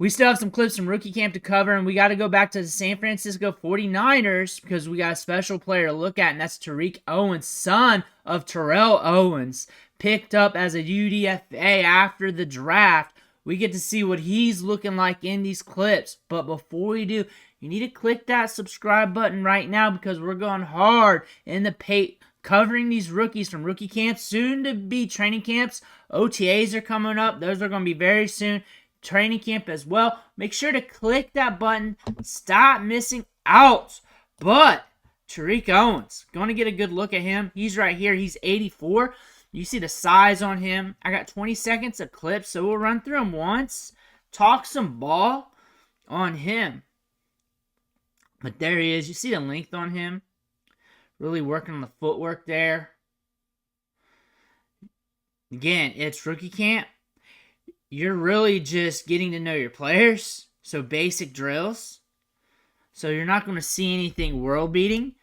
We still have some clips from rookie camp to cover, and we got to go back to the San Francisco 49ers because we got a special player to look at, and that's Terique Owens, son of Terrell Owens, picked up as a UDFA after the draft. We get to see what he's looking like in these clips, but before we do, you need to click that subscribe button right now because we're going hard in the paint, covering these rookies from rookie camps, soon to be training camps. OTAs are coming up. Those are going to be very soon. Training camp as well. Make sure to click that button. Stop missing out. But Terique Owens, going to get a good look at him. He's right here. He's 84. You see the size on him. I got 20 seconds of clips, so we'll run through them once. Talk some ball on him. But there he is. You see the length on him. Really working on the footwork there. Again, it's rookie camp. You're really just getting to know your players. So basic drills. So you're not going to see anything world-beating.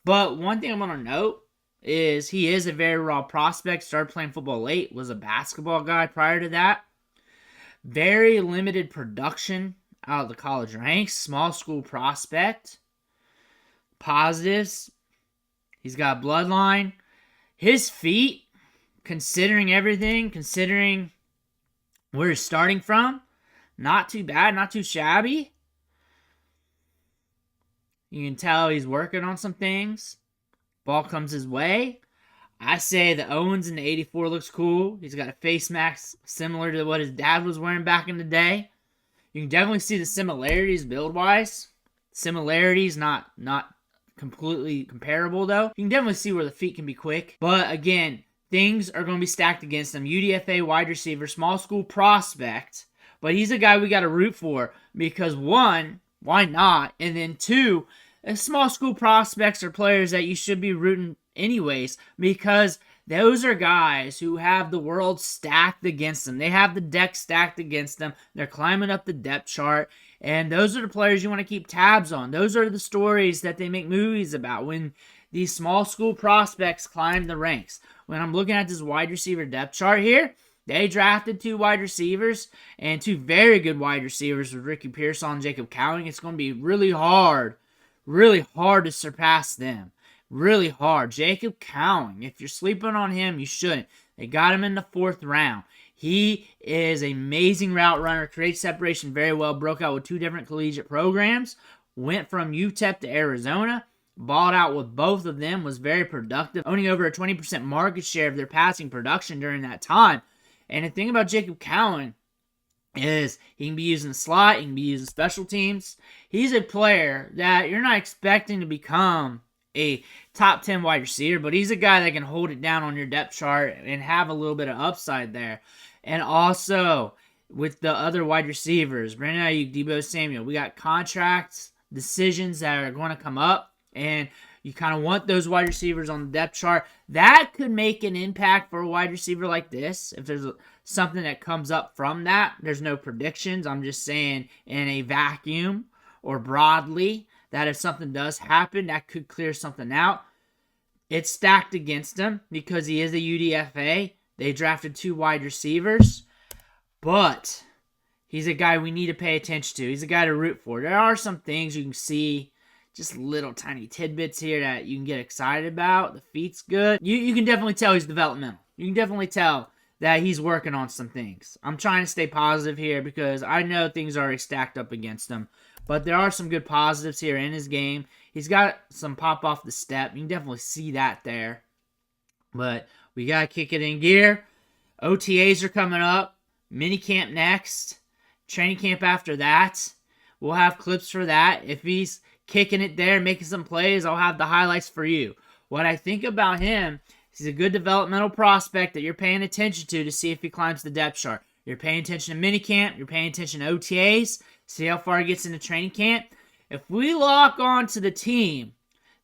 But one thing I'm going to note is he is a very raw prospect. Started playing football late. Was a basketball guy prior to that. Very limited production out of the college ranks. Small school prospect. Positives. He's got bloodline. His feet, considering everything, considering where he's starting from, not too bad, not too shabby. You can tell he's working on some things. Ball comes his way. I say the Owens in the 84 looks cool. He's got a face mask similar to what his dad was wearing back in the day. You can definitely see the similarities build-wise. Similarities, not completely comparable, though. You can definitely see where the feet can be quick. But, again, things are going to be stacked against him. UDFA wide receiver, small school prospect. But he's a guy we got to root for because, one, why not? And then, two, small school prospects are players that you should be rooting anyways because those are guys who have the world stacked against them. They have the deck stacked against them. They're climbing up the depth chart. And those are the players you want to keep tabs on. Those are the stories that they make movies about when these small school prospects climb the ranks. When I'm looking at this wide receiver depth chart here, they drafted 2 wide receivers and 2 very good wide receivers with Ricky Pearsall and Jacob Cowing. It's going to be really hard to surpass them. Really hard. Jacob Cowing, if you're sleeping on him, you shouldn't. They got him in the 4th round. He is an amazing route runner, creates separation very well, broke out with 2 different collegiate programs, went from UTEP to Arizona, balled out with both of them, was very productive, owning over a 20% market share of their passing production during that time. And the thing about Jacob Cowing is he can be used in the slot, he can be used in special teams. He's a player that you're not expecting to become a top 10 wide receiver, but he's a guy that can hold it down on your depth chart and have a little bit of upside there. And also, with the other wide receivers, Brandon Ayuk, Deebo Samuel, we got contract decisions that are going to come up, and you kind of want those wide receivers on the depth chart. That could make an impact for a wide receiver like this. If there's something that comes up from that, there's no predictions. I'm just saying in a vacuum or broadly that if something does happen, that could clear something out. It's stacked against him because he is a UDFA. They drafted 2 wide receivers, but he's a guy we need to pay attention to. He's a guy to root for. There are some things you can see, just little tiny tidbits here that you can get excited about. The feet's good. You can definitely tell he's developmental. You can definitely tell that he's working on some things. I'm trying to stay positive here because I know things are already stacked up against him, but there are some good positives here in his game. He's got some pop off the step. You can definitely see that there. But we got to kick it in gear. OTAs are coming up. Minicamp next. Training camp after that. We'll have clips for that. If he's kicking it there, making some plays, I'll have the highlights for you. What I think about him, he's a good developmental prospect that you're paying attention to see if he climbs the depth chart. You're paying attention to minicamp. You're paying attention to OTAs. See how far he gets into training camp. If we lock on to the team,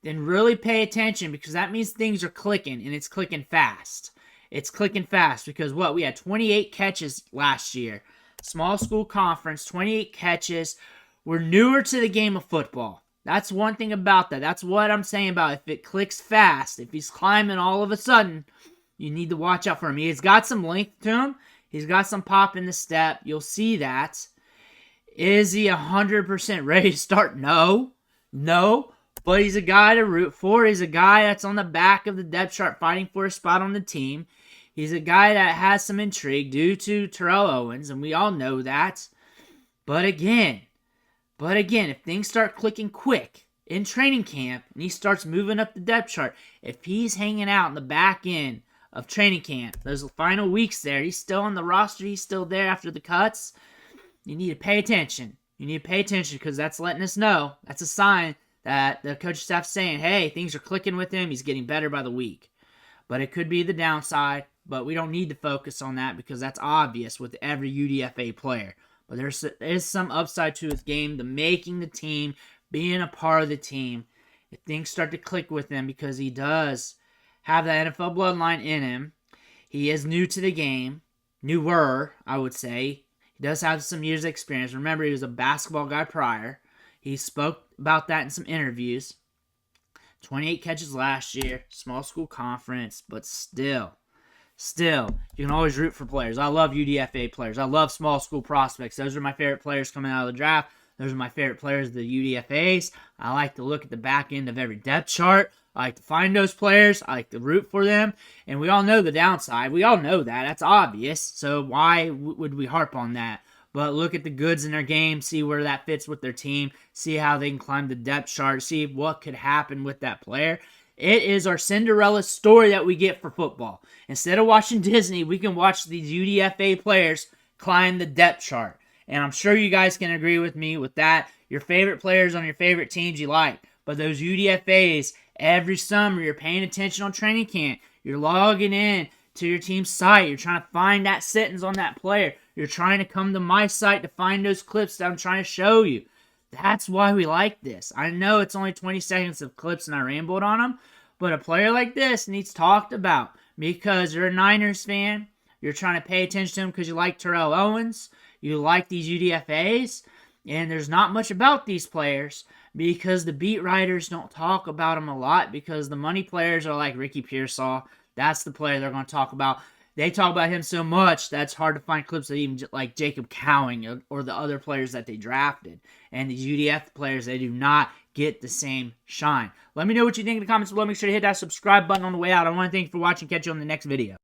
then really pay attention because that means things are clicking, and it's clicking fast. It's clicking fast because we had 28 catches last year. Small school conference, 28 catches. We're newer to the game of football. That's one thing about that. That's what I'm saying about if it clicks fast, if he's climbing all of a sudden, you need to watch out for him. He's got some length to him. He's got some pop in the step. You'll see that. Is he 100% ready to start? No. No. But he's a guy to root for. He's a guy that's on the back of the depth chart fighting for a spot on the team. He's a guy that has some intrigue due to Terrell Owens, and we all know that. But again, if things start clicking quick in training camp and he starts moving up the depth chart, if he's hanging out in the back end of training camp, those final weeks there, he's still on the roster, he's still there after the cuts, you need to pay attention. You need to pay attention because that's letting us know. That's a sign that the coaching staff's saying, hey, things are clicking with him. He's getting better by the week. But it could be the downside, but we don't need to focus on that because that's obvious with every UDFA player. But there is some upside to his game, the making the team, being a part of the team. If things start to click with him because he does have that NFL bloodline in him. He is new to the game. Newer, I would say. He does have some years of experience. Remember, he was a basketball guy prior. He spoke about that in some interviews. 28 catches last year, small school conference, but still, you can always root for players. I love UDFA players. I love small school prospects. Those are my favorite players coming out of the draft. Those are my favorite players of the UDFAs. I like to look at the back end of every depth chart. I like to find those players. I like to root for them. And we all know the downside. We all know that. That's obvious. So why would we harp on that? But look at the goods in their game, see where that fits with their team, see how they can climb the depth chart, see what could happen with that player. It is our Cinderella story that we get for football. Instead of watching Disney, we can watch these UDFA players climb the depth chart. And I'm sure you guys can agree with me with that. Your favorite players on your favorite teams you like. But those UDFAs, every summer, you're paying attention on training camp. You're logging in to your team's site. You're trying to find that sentence on that player. You're trying to come to my site to find those clips that I'm trying to show you. That's why we like this. I know it's only 20 seconds of clips and I rambled on them, but a player like this needs talked about because you're a Niners fan. You're trying to pay attention to him because you like Terrell Owens. You like these UDFAs. And there's not much about these players because the beat writers don't talk about them a lot because the money players are like Ricky Pearsall. That's the player they're going to talk about. They talk about him so much that's hard to find clips of even like Jacob Cowing or the other players that they drafted. And these UDF players, they do not get the same shine. Let me know what you think in the comments below. Make sure to hit that subscribe button on the way out. I want to thank you for watching. Catch you on the next video.